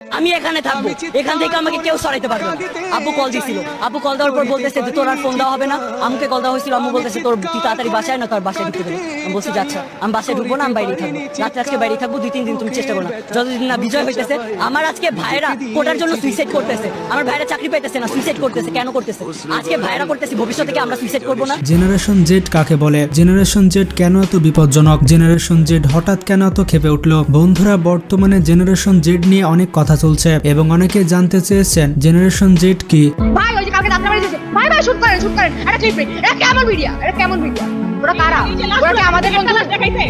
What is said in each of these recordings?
আমি এখানে থাকবো, এখান থেকে আমাকে কেউ সরাইতে পারবে না। আব্বু কল দিছিল, আব্বু কল দেওয়ার পর বলতেছে যে তোর আর ফোন দেওয়া হবে না। আমাকে কল দেওয়া হয়েছিল, আম্মু বলতেছে তোর তুই তাড়াতাড়ি বাসায় না, তোর বাসায় ঢুকতে দেবে। আমি বলছি যাচ্ছা, আমি বাসায় ঢুকবো না, আমি বাইরে থাকবো, রাত্রে আজকে বাইরে থাকবো, 2-3 দিন তুমি চেষ্টা করো না। যতদিন না বিজয় হইতেছে, আমার আজকে ভাইরা কোটার জন্য সুইসাইড করতেছে, আমার ভাইরা চাকরি পাইতেছে না, সুইসাইড করতেছে। কেন করতেছে? আজকে ভাইরা করতেছি, ভবিষ্যতে কি আমরা সুইসাইড করবো না? জেনারেশন জেড কাকে বলে? জেনারেশন জেড কেন এত বিপজ্জনক? জেনারেশন জেড হঠাৎ কেন এত খেপে উঠলো? বন্ধুরা, বর্তমানে জেনারেশন জেড নিয়ে অনেক কথা চলছে এবং অনেকে জানতে চেয়েছেন জেনারেশন জেড কি। ভাই ওই যে কালকে দাঁত মারি দিয়েছে, ভাই ভাই শুট করেন এটা ক্লিপ রে, এটা কেমন ভিডিও, ওরা কারা? ওরা কি আমাদের বন্ধু?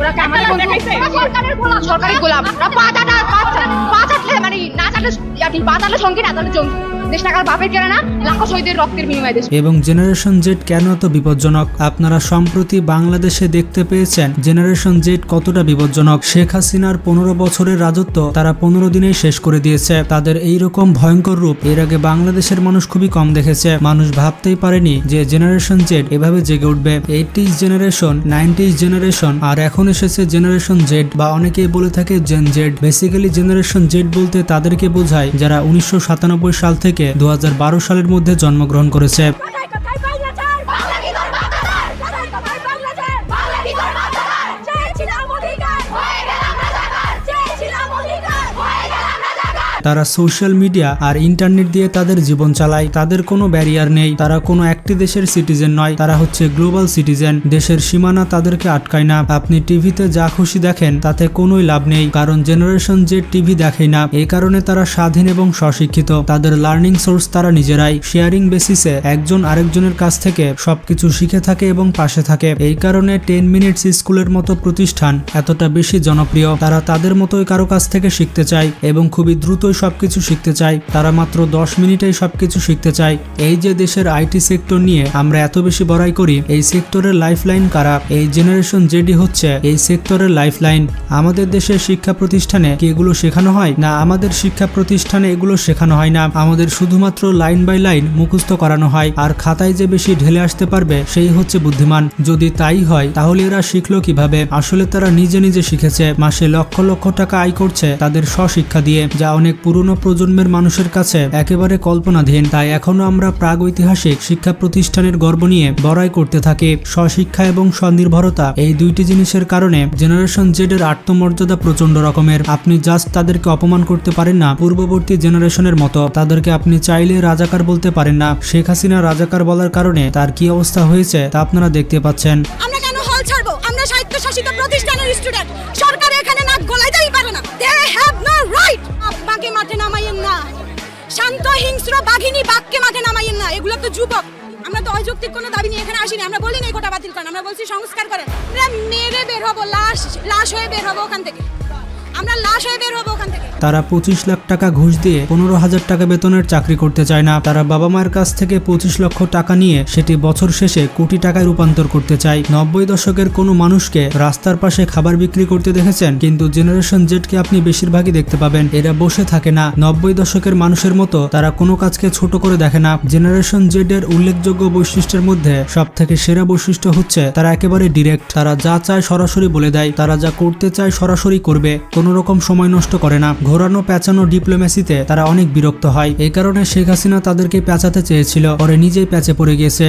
ওরা কি আমাদের বন্ধু? ওরা সরকারের গোলাম। ওরা পাঁচাটলে মানে না চাটলে পাঁচাটলে সঙ্গে না চাটলে জঙ্গি। দেশ টাকার বাপের কেনা না, লাখো শহীদের রক্তের বিনিময়ে দেশ। এবং জেনারেশন জেড কেন এত বিপজ্জনক? আপনারা সম্প্রতি বাংলাদেশে দেখতে পেয়েছেন জেনারেশন জেড কতটা বিপজ্জনক। শেখ হাসিনার 15 বছরের রাজত্ব তারা 15 দিনেই শেষ করে দিয়েছে। তাদের এইরকম ভয়ঙ্কর রূপ এর আগে বাংলাদেশের মানুষ খুবই কম দেখেছে। মানুষ ভাবতেই পারেনি যে জেনারেশন জেড এভাবে জেগে উঠবে। 80s জেনারেশন, 90s জেনারেশন, আর এখন এসেছে জেনারেশন জেড, বা অনেকেই বলে থাকে Gen Z. Basically generation Z বলতে তাদেরকে বোঝায় যারা 1997 সাল থেকে 2012 সালের মধ্যে জন্মগ্রহণ করেছে। তারা সোশ্যাল মিডিয়া আর ইন্টারনেট দিয়ে তাদের জীবন চালায়। তাদের কোনো ব্যারিয়ার নেই, তারা কোনো একটি দেশের সিটিজেন নয়, তারা হচ্ছে গ্লোবাল সিটিজেন। দেশের সীমানা তাদেরকে আটকায় না। আপনি টিভিতে যা খুশি দেখেন তাতে কোনোই লাভ নেই, কারণ জেনারেশন জেড টিভি দেখেই না। এই কারণে তারা স্বাধীন এবং স্বশিক্ষিত। তাদের লার্নিং সোর্স তারা নিজেরাই। শেয়ারিং বেসিসে একজন আরেকজনের কাছ থেকে সবকিছু শিখে থাকে এবং পাশে থাকে। এই কারণে 10 মিনিটস স্কুলের মতো প্রতিষ্ঠান এতটা বেশি জনপ্রিয়। তারা তাদের মতোই কারো কাছ থেকে শিখতে চায় এবং খুবই দ্রুত সবকিছু শিখতে চাই। তারা মাত্র 10 মিনিটেই সবকিছু শিখতে চায়। এই যে দেশের আইটি সেক্টর নিয়ে আমরা এত বেশি বড়াই করি, এই সেক্টরের লাইফলাইন কারা? এই জেনারেশন জেডি হচ্ছে এই সেক্টরের লাইফলাইন। আমাদের দেশের শিক্ষা প্রতিষ্ঠানে কি এগুলো শেখানো হয় না? আমাদের শিক্ষা প্রতিষ্ঠানে এগুলো শেখানো হয় না। আমাদের শুধুমাত্র লাইন বাই লাইন মুখস্থ করানো হয়। আর খাতায় যে বেশি ঢেলে আসতে পারবে সেই হচ্ছে বুদ্ধিমান। যদি তাই হয় তাহলে এরা শিখলো কিভাবে? আসলে তারা নিজে নিজে শিখেছে। মাসে লক্ষ লক্ষ টাকা আয় করছে তাদের স্বশিক্ষা দিয়ে, যা অনেক পুরনো প্রজন্মের মানুষের কাছে একেবারে কল্পনাধীন। তাই এখনো আমরা প্রাগৈতিহাসিক শিক্ষা প্রতিষ্ঠানের গর্ব নিয়ে বড়াই করতে থাকি। স্বশিক্ষা এবং স্বনির্ভরতা, এই দুইটি জিনিসের কারণে জেনারেশন জেড এর আত্মমর্যাদা প্রচন্ড রকমের। আপনি জাস্ট তাদেরকে অপমান করতে পারেন না পূর্ববর্তী জেনারেশনের মতো। তাদেরকে আপনি চাইলে রাজাকার বলতে পারেন না। শেখ হাসিনা রাজাকার বলার কারণে তার কি অবস্থা হয়েছে তা আপনারা দেখতে পাচ্ছেন। আমরা কেন হল ছাড়বো? আমরা স্বায়ত্তশাসিত প্রতিষ্ঠানের স্টুডেন্ট। সরকার এখানে নাক গলাইতেই পারে না। They have no right. বাঘকে মাঠে নামাইয়েন না, শান্ত হিংস্র বাঘিনী বাঘকে মাঠে নামাইয়েন না। এগুলো তো যুবক। আমরা তো অযৌক্তিক কোনো দাবি নিয়ে এখানে আসিনি। আমরা বলি না কোটা বাতিল করেন, আমরা বলছি সংস্কার করেন। আমরা মেরে বের হবো, লাশ হয়ে বের হবো ওখান থেকে। আমরা লাশ হয়ে বের হবো ওখান থেকে। তারা 25 লাখ টাকা ঘুষ দিয়ে 15,000 টাকা বেতনের চাকরি করতে চায় না। তারা বাবা মায়ের কাছ থেকে 25 লক্ষ টাকা নিয়ে সেটি বছর শেষে কোটি টাকায় রূপান্তর করতে চায়। 90 দশকের কোনো মানুষকে রাস্তার পাশে খাবার বিক্রি করতে দেখেছেন? কিন্তু জেনারেশন জেডকে আপনি বেশিরভাগই দেখতে পাবেন এরা বসে থাকে না। 90 দশকের মানুষের মতো তারা কোনো কাজকে ছোট করে দেখে না। জেনারেশন জেড এর উল্লেখযোগ্য বৈশিষ্ট্যের মধ্যে সব থেকে সেরা বৈশিষ্ট্য হচ্ছে তারা একেবারে ডিরেক্ট। তারা যা চায় সরাসরি বলে দেয়। তারা যা করতে চায় সরাসরি করবে, কোনো রকম সময় নষ্ট করে না। ঘোরানো পেঁচানো ডিপ্লোমেসিতে তারা অনেক বিরক্ত হয়। এই কারণে শেখ হাসিনা তাদেরকে পেঁচাতে চেয়েছিল, পরে নিজেই প্যাচে পড়ে গিয়েছে।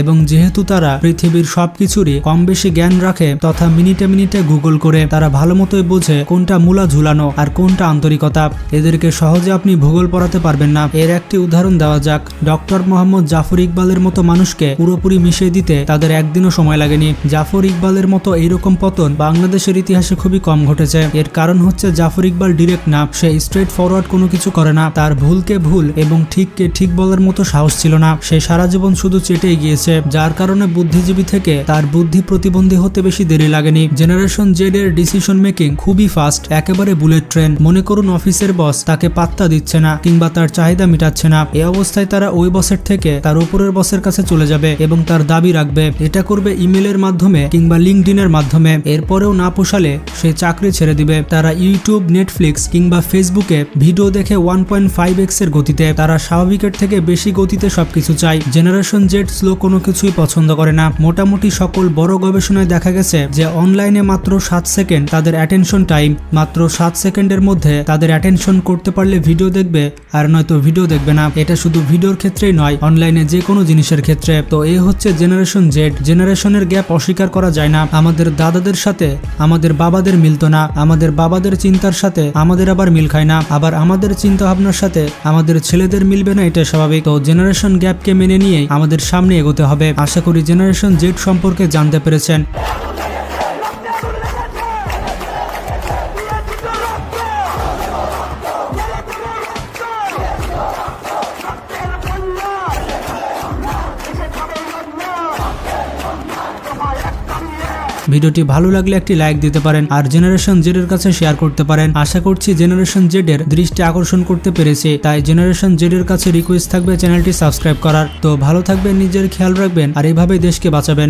এবং যেহেতু তারা পৃথিবীর সবকিছুরই কম বেশি জ্ঞান রাখে তথা মিনিটে মিনিটে গুগল করে, তারা ভালো মতোই বোঝে কোনটা মূলা ঝুলানো আর কোনটা আন্তরিকতা। এদেরকে সহজে আপনি ভূগোল পড়াতে পারবেন না। এর একটি উদাহরণ দেওয়া যাক। ডক্টর মোহাম্মদ জাফর ইকবালের মতো মানুষকে পুরোপুরি মিশিয়ে দিতে তাদের একদিনও সময় লাগেনি। জাফর ইকবালের মতো এইরকম পতন বাংলাদেশের ইতিহাসে খুবই কম ঘটেছে। এর কারণ হচ্ছে জাফর ইকবাল ডিরেক্ট না, সে স্ট্রেট ফরওয়ার্ড কোনো কিছু করে না। তার ভুলকে ভুল এবং ঠিককে ঠিক বলার মতো সাহস ছিল না। সে সারা জীবন শুধু চেটেই গিয়েছে। হয়েছে, যার কারণে বুদ্ধিজীবী থেকে তার বুদ্ধি প্রতিবন্ধী হতে বেশি দেরি লাগেনি। জেনারেশন জেড এর ডিসিশন মেকিং খুবই ফাস্ট, একেবারে বুলেট ট্রেন। মনে করুন অফিসের বস তাকে পাত্তা দিচ্ছে না কিংবা তার চাহিদা মেটাচ্ছে না, এই অবস্থায় তারা ওই বসের থেকে তার উপরের বসের কাছে চলে যাবে এবং তার দাবি রাখবে। এটা করবে ইমেলের মাধ্যমে কিংবা লিঙ্কডইনের মাধ্যমে। এরপরেও না পোষালে সে চাকরি ছেড়ে দিবে। তারা ইউটিউব, নেটফ্লিক্স কিংবা ফেসবুকে ভিডিও দেখে 1.5x এর গতিতে, তারা স্বাভাবিকের থেকে বেশি গতিতে সবকিছু চায়। জেনারেশন জেড স্লো কোনো কিছুই পছন্দ করে না। মোটামুটি সকল বড় গবেষণায় দেখা গেছে যে অনলাইনে মাত্র 7 সেকেন্ড তাদের অ্যাটেনশন টাইম। মাত্র 7 সেকেন্ডের মধ্যে তাদের অ্যাটেনশন করতে পারলে ভিডিও দেখবে, আর নয়তো ভিডিও দেখবে না। এটা শুধু ভিডিওর ক্ষেত্রেই নয়, অনলাইনে যে কোনো জিনিসের ক্ষেত্রে। তো এই হচ্ছে জেনারেশন জেড। জেনারেশনের গ্যাপ অস্বীকার করা যায় না। আমাদের দাদাদের সাথে আমাদের বাবাদের মিলতো না, আমাদের বাবাদের চিন্তার সাথে আমাদের আবার মিল খায় না, আবার আমাদের চিন্তা ভাবনার সাথে আমাদের ছেলেদের মিলবে না, এটা স্বাভাবিক। তো জেনারেশন গ্যাপকে মেনে নিয়ে আমাদের সামনে এগোতে হবে। আশা করি জেনারেশন জেড সম্পর্কে জানতে পেরেছেন। ভিডিওটি ভালো লাগলে একটি লাইক দিতে পারেন আর জেনারেশন জেড এর কাছে শেয়ার করতে পারেন। আশা করছি জেনারেশন জেড এর দৃষ্টি আকর্ষণ করতে পেরেছি, তাই জেনারেশন জেড এর কাছে রিকোয়েস্ট থাকবে চ্যানেলটি সাবস্ক্রাইব করার। তো ভালো থাকবেন, নিজের খেয়াল রাখবেন আর এইভাবেই দেশকে বাঁচাবেন।